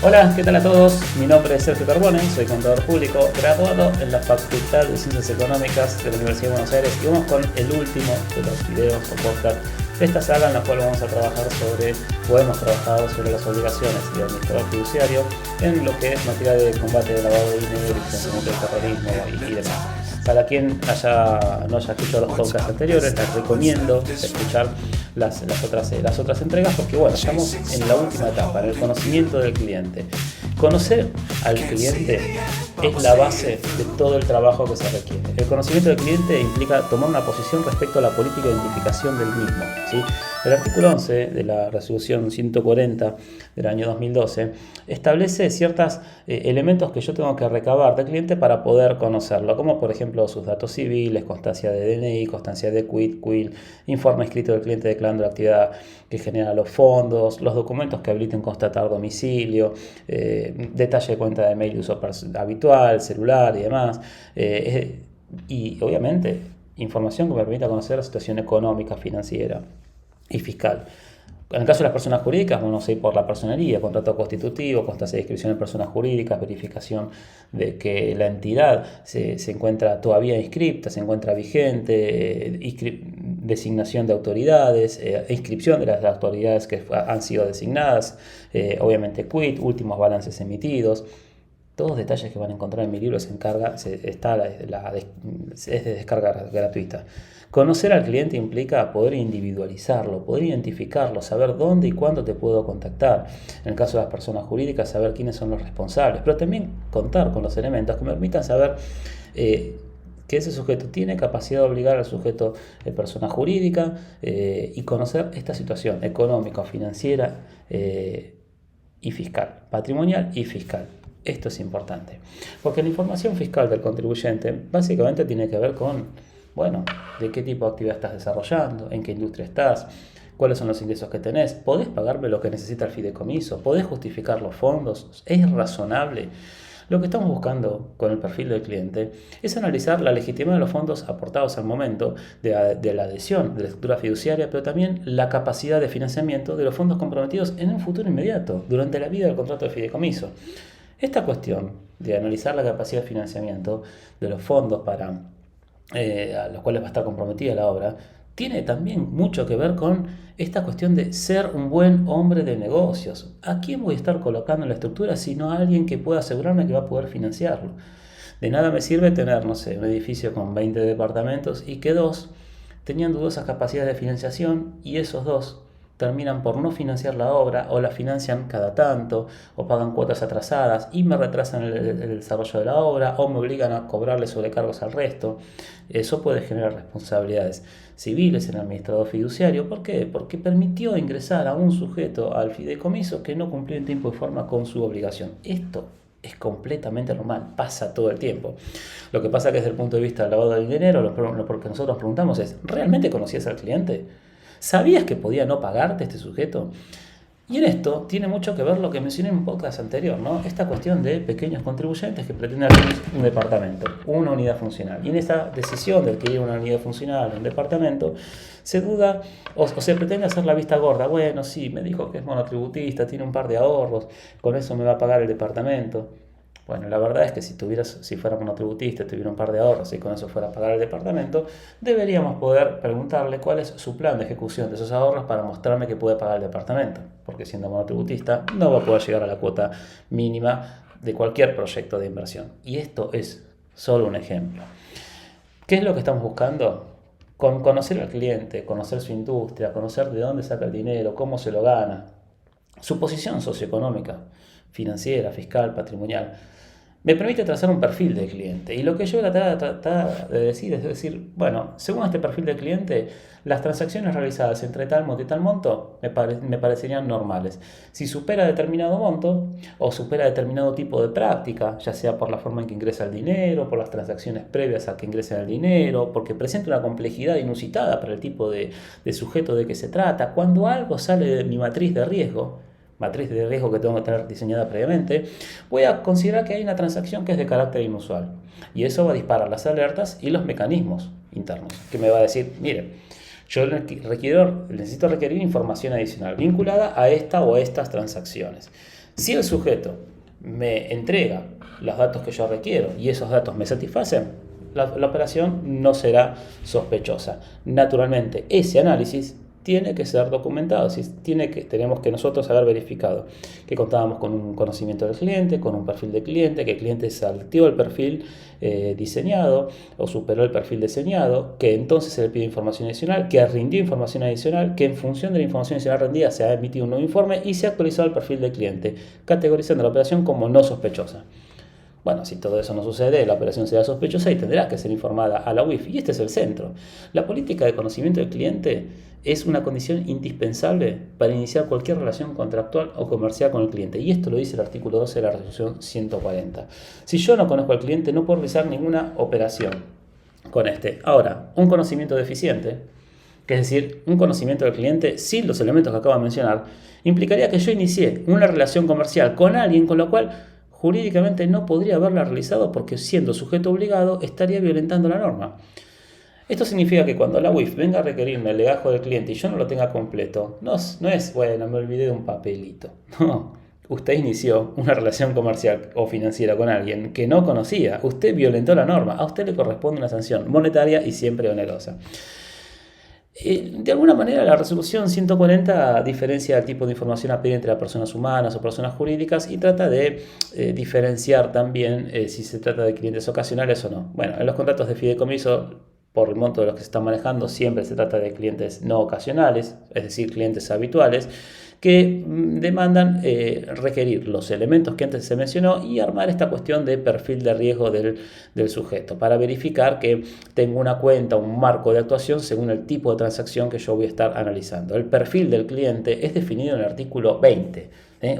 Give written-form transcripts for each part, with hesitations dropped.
Hola, ¿qué tal a todos? Mi nombre es Sergio Carbone, soy contador público graduado en la Facultad de Ciencias Económicas de la Universidad de Buenos Aires y vamos con el último de los videos o podcast de esta saga en la cual hemos trabajado sobre las obligaciones del administrador fiduciario en lo que es materia de combate del lavado de dinero y financiamiento del terrorismo y demás. Para quien no haya escuchado los podcasts anteriores, les recomiendo escuchar las otras entregas porque bueno, estamos en la última etapa, en el conocimiento del cliente. Conocer al cliente es la base de todo el trabajo que se requiere. El conocimiento del cliente implica tomar una posición respecto a la política de identificación del mismo, ¿sí? El artículo 11 de la resolución 140 del año 2012 establece ciertos elementos que yo tengo que recabar del cliente para poder conocerlo, como por ejemplo sus datos civiles, constancia de DNI, constancia de QUIL, informe escrito del cliente declarando la actividad que genera los fondos, los documentos que habiliten constatar domicilio, detalle de cuenta de mail de uso habitual, celular y demás, y obviamente información que me permita conocer la situación económica, financiera y fiscal. En el caso de las personas jurídicas, vamos a ir por la personería, contrato constitutivo, constancia de inscripción en personas jurídicas, verificación de que la entidad se encuentra todavía inscripta, se encuentra vigente, designación de autoridades, inscripción de las autoridades que han sido designadas, obviamente quit, últimos balances emitidos. Todos detalles que van a encontrar en mi libro es de descarga gratuita. Conocer al cliente implica poder individualizarlo, poder identificarlo, saber dónde y cuándo te puedo contactar. En el caso de las personas jurídicas, saber quiénes son los responsables, pero también contar con los elementos que me permitan saber que ese sujeto tiene capacidad de obligar al sujeto de persona jurídica y conocer esta situación económica, financiera y fiscal, patrimonial y fiscal. Esto es importante, porque la información fiscal del contribuyente básicamente tiene que ver con, bueno, de qué tipo de actividad estás desarrollando, en qué industria estás, cuáles son los ingresos que tenés, podés pagarme lo que necesita el fideicomiso, podés justificar los fondos, es razonable. Lo que estamos buscando con el perfil del cliente es analizar la legitimidad de los fondos aportados al momento de la adhesión de la estructura fiduciaria, pero también la capacidad de financiamiento de los fondos comprometidos en un futuro inmediato, durante la vida del contrato de fideicomiso. Esta cuestión de analizar la capacidad de financiamiento de los fondos a los cuales va a estar comprometida la obra, tiene también mucho que ver con esta cuestión de ser un buen hombre de negocios. ¿A quién voy a estar colocando en la estructura sino a alguien que pueda asegurarme que va a poder financiarlo? De nada me sirve tener, no sé, un edificio con 20 departamentos y que dos tenían dudosas capacidades de financiación y esos dos terminan por no financiar la obra o la financian cada tanto o pagan cuotas atrasadas y me retrasan el desarrollo de la obra o me obligan a cobrarle sobrecargos al resto. Eso puede generar responsabilidades civiles en el administrador fiduciario. ¿Por qué? Porque permitió ingresar a un sujeto al fideicomiso que no cumplió en tiempo y forma con su obligación. Esto es completamente normal, pasa todo el tiempo. Lo que pasa que desde el punto de vista del lavado del dinero, lo que nosotros preguntamos es, ¿realmente conocías al cliente? ¿Sabías que podía no pagarte este sujeto? Y en esto tiene mucho que ver lo que mencioné en un podcast anterior, ¿no? Esta cuestión de pequeños contribuyentes que pretenden abrir un departamento, una unidad funcional. Y en esta decisión de adquirir una unidad funcional, un departamento, se duda o se pretende hacer la vista gorda. Bueno, sí, me dijo que es monotributista, tiene un par de ahorros, con eso me va a pagar el departamento. Bueno, la verdad es que si fuera monotributista, tuviera un par de ahorros y con eso fuera a pagar el departamento, deberíamos poder preguntarle cuál es su plan de ejecución de esos ahorros para mostrarme que puede pagar el departamento, porque siendo monotributista no va a poder llegar a la cuota mínima de cualquier proyecto de inversión. Y esto es solo un ejemplo. ¿Qué es lo que estamos buscando? Con conocer al cliente, conocer su industria, conocer de dónde saca el dinero, cómo se lo gana, su posición socioeconómica, financiera, fiscal, patrimonial, me permite trazar un perfil del cliente. Y lo que yo voy a tratar de decir es decir, bueno, según este perfil del cliente, las transacciones realizadas entre tal monto y tal monto me parecerían normales. Si supera determinado monto o supera determinado tipo de práctica, ya sea por la forma en que ingresa el dinero, por las transacciones previas a que ingrese el dinero, porque presenta una complejidad inusitada para el tipo de sujeto de que se trata, cuando algo sale de mi matriz de riesgo que tengo que tener diseñada previamente, voy a considerar que hay una transacción que es de carácter inusual. Y eso va a disparar las alertas y los mecanismos internos, que me va a decir, mire, yo necesito requerir información adicional vinculada a esta o estas transacciones. Si el sujeto me entrega los datos que yo requiero y esos datos me satisfacen, la operación no será sospechosa. Naturalmente, ese análisis tiene que ser documentado, tenemos que nosotros haber verificado que contábamos con un conocimiento del cliente, con un perfil de cliente, que el cliente salteó el perfil diseñado o superó el perfil diseñado, que entonces se le pide información adicional, que rindió información adicional, que en función de la información adicional rendida se ha emitido un nuevo informe y se ha actualizado el perfil del cliente, categorizando la operación como no sospechosa. Bueno, si todo eso no sucede, la operación será sospechosa y tendrá que ser informada a la UIF. Y este es el centro. La política de conocimiento del cliente es una condición indispensable para iniciar cualquier relación contractual o comercial con el cliente. Y esto lo dice el artículo 12 de la resolución 140. Si yo no conozco al cliente, no puedo realizar ninguna operación con este. Ahora, un conocimiento deficiente, que es decir, un conocimiento del cliente sin los elementos que acabo de mencionar, implicaría que yo inicié una relación comercial con alguien con lo cual jurídicamente no podría haberla realizado porque siendo sujeto obligado estaría violentando la norma. Esto significa que cuando la UIF venga a requerirme el legajo del cliente y yo no lo tenga completo, no es, bueno, me olvidé de un papelito. No, usted inició una relación comercial o financiera con alguien que no conocía. Usted violentó la norma. A usted le corresponde una sanción monetaria y siempre onerosa. De alguna manera la resolución 140 diferencia el tipo de información a pedir entre las personas humanas o personas jurídicas y trata de diferenciar también si se trata de clientes ocasionales o no. Bueno, en los contratos de fideicomiso, por el monto de los que se están manejando, siempre se trata de clientes no ocasionales, es decir, clientes habituales, que demandan requerir los elementos que antes se mencionó y armar esta cuestión de perfil de riesgo del sujeto para verificar que tengo una cuenta, un marco de actuación según el tipo de transacción que yo voy a estar analizando. El perfil del cliente es definido en el artículo 20,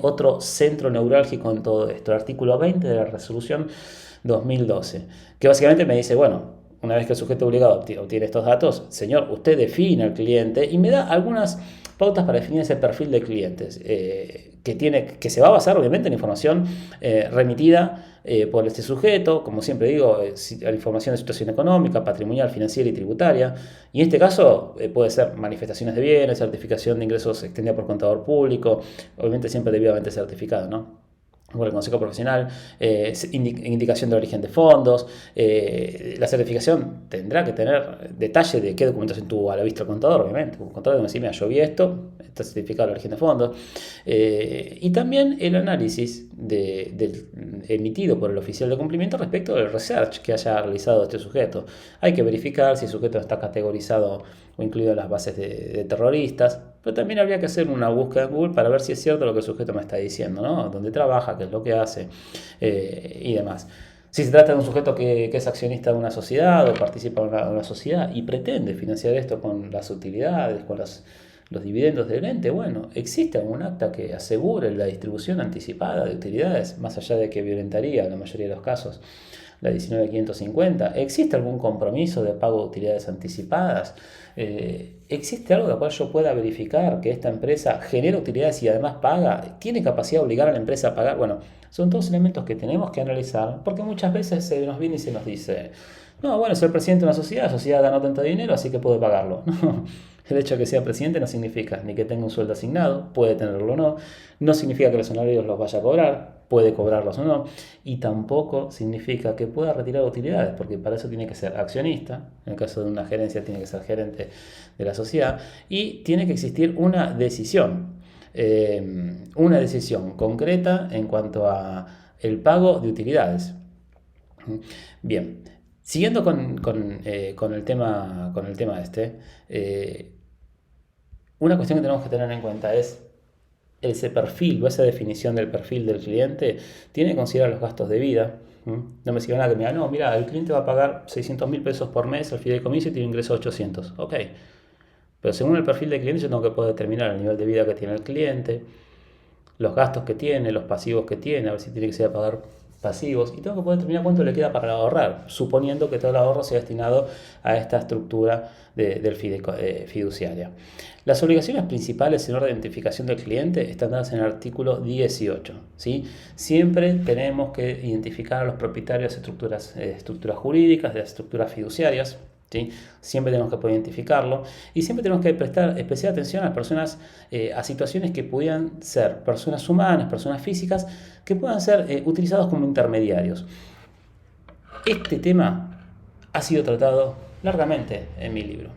otro centro neurálgico en todo esto, el artículo 20 de la resolución 2012, que básicamente me dice, bueno, una vez que el sujeto obligado obtiene estos datos, señor, usted define al cliente y me da algunas pautas para definir ese perfil de clientes, que se va a basar obviamente en información remitida por este sujeto, como siempre digo, la información de situación económica, patrimonial, financiera y tributaria. Y en este caso puede ser manifestaciones de bienes, certificación de ingresos extendida por contador público, obviamente siempre debidamente certificado, ¿no? Por el Consejo Profesional, indicación de origen de fondos. La certificación tendrá que tener detalle de qué documentación tuvo a la vista el contador, obviamente. Un contador que me dice, mira, yo vi esto, está certificado el origen de fondos. Y también el análisis emitido por el oficial de cumplimiento respecto del research que haya realizado este sujeto. Hay que verificar si el sujeto está categorizado o incluido en las bases de terroristas, pero también habría que hacer una búsqueda en Google para ver si es cierto lo que el sujeto me está diciendo, ¿no? Dónde trabaja, qué es lo que hace y demás. Si se trata de un sujeto que es accionista de una sociedad o participa en una sociedad y pretende financiar esto con las utilidades, con los dividendos del ente, bueno, existe algún acta que asegure la distribución anticipada de utilidades, más allá de que violentaría en la mayoría de los casos la 19.550. ¿Existe algún compromiso de pago de utilidades anticipadas? ¿Existe algo de cual yo pueda verificar que esta empresa genera utilidades y además paga? ¿Tiene capacidad de obligar a la empresa a pagar? Bueno, son todos elementos que tenemos que analizar porque muchas veces se nos viene y se nos dice, no, bueno, soy el presidente de una sociedad, la sociedad gana tanto dinero, así que puede pagarlo. No, el hecho de que sea presidente no significa ni que tenga un sueldo asignado, puede tenerlo o no, no significa que los salarios los vaya a cobrar, puede cobrarlos o no, y tampoco significa que pueda retirar utilidades, porque para eso tiene que ser accionista, en el caso de una gerencia tiene que ser gerente de la sociedad, y tiene que existir una decisión concreta en cuanto a el pago de utilidades. Bien, siguiendo con el tema una cuestión que tenemos que tener en cuenta es ese perfil o esa definición del perfil del cliente tiene que considerar los gastos de vida. No me sirve nada que me diga, no, mira, el cliente va a pagar 600.000 pesos por mes al fideicomiso y tiene ingreso de 800. Ok, pero según el perfil del cliente yo tengo que poder determinar el nivel de vida que tiene el cliente, los gastos que tiene, los pasivos que tiene, a ver si tiene que ser a pagar pasivos, y tengo que poder determinar cuánto le queda para ahorrar, suponiendo que todo el ahorro sea destinado a esta estructura del fiduciaria. Las obligaciones principales en orden de identificación del cliente están dadas en el artículo 18. ¿Sí? Siempre tenemos que identificar a los propietarios de estructuras jurídicas, de las estructuras fiduciarias. ¿sí? Siempre tenemos que poder identificarlo y siempre tenemos que prestar especial atención a las personas, a situaciones que pudieran ser personas humanas, personas físicas, que puedan ser utilizados como intermediarios. Este tema ha sido tratado largamente en mi libro,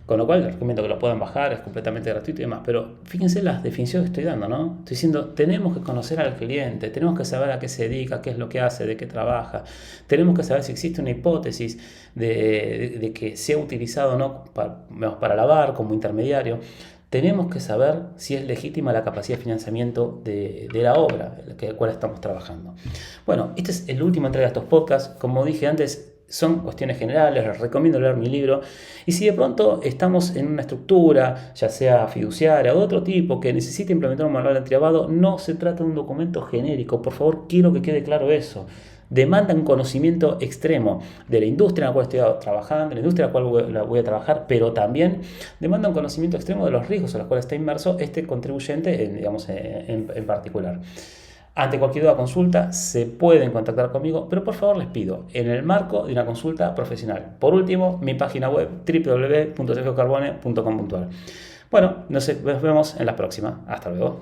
con lo cual les recomiendo que lo puedan bajar, es completamente gratuito y demás. Pero fíjense las definiciones que estoy dando, ¿no? Estoy diciendo, tenemos que conocer al cliente, tenemos que saber a qué se dedica, qué es lo que hace, de qué trabaja. Tenemos que saber si existe una hipótesis de que sea utilizado o no para lavar como intermediario. Tenemos que saber si es legítima la capacidad de financiamiento de la obra en la cual estamos trabajando. Bueno, este es el último entrega de estos podcasts. Como dije antes, son cuestiones generales, les recomiendo leer mi libro. Y si de pronto estamos en una estructura, ya sea fiduciaria o de otro tipo, que necesita implementar un manual antilavado, no se trata de un documento genérico. Por favor, quiero que quede claro eso. Demanda un conocimiento extremo de la industria en la cual estoy trabajando, de la industria en la cual voy a trabajar, pero también demanda un conocimiento extremo de los riesgos en los cuales está inmerso este contribuyente, en particular. Ante cualquier duda o consulta se pueden contactar conmigo, pero por favor les pido, en el marco de una consulta profesional. Por último, mi página web www.sergiocarbone.com.ar. Bueno, nos vemos en la próxima. Hasta luego.